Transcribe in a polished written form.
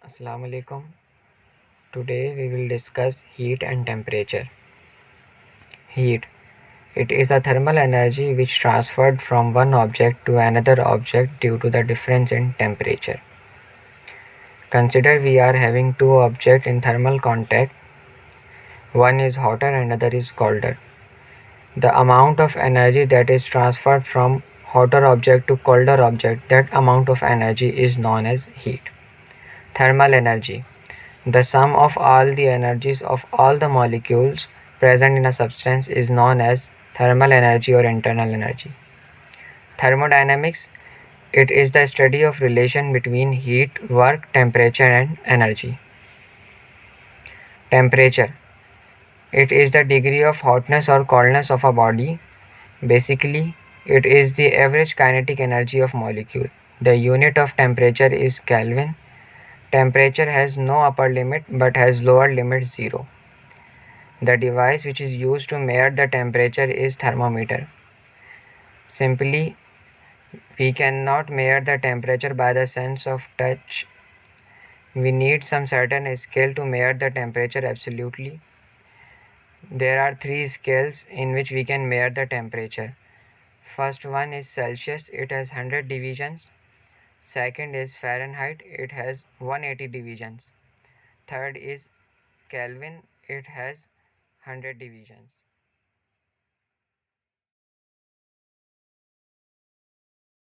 Assalamu alaikum. Today we will discuss heat and temperature. Heat. It is a thermal energy which transferred from one object to another object due to the difference in temperature. Consider we are having two objects in thermal contact. One is hotter and another is colder. The amount of energy that is transferred from hotter object to colder object, that amount of energy is known as heat. Thermal energy. The sum of all the energies of all the molecules present in a substance is known as thermal energy or internal energy. Thermodynamics. It is the study of relation between heat, work, temperature and energy. Temperature. It is the degree of hotness or coldness of a body. Basically, it is the average kinetic energy of molecule. The unit of temperature is Kelvin. Temperature has no upper limit but has lower limit 0. The device which is used to measure the temperature is thermometer. Simply, we cannot measure the temperature by the sense of touch. We need some certain scale to measure the temperature absolutely. There are three scales in which we can measure the temperature. First one is Celsius, it has 100 divisions. Second is Fahrenheit, it has 180 divisions. Third is Kelvin, it has 100 divisions.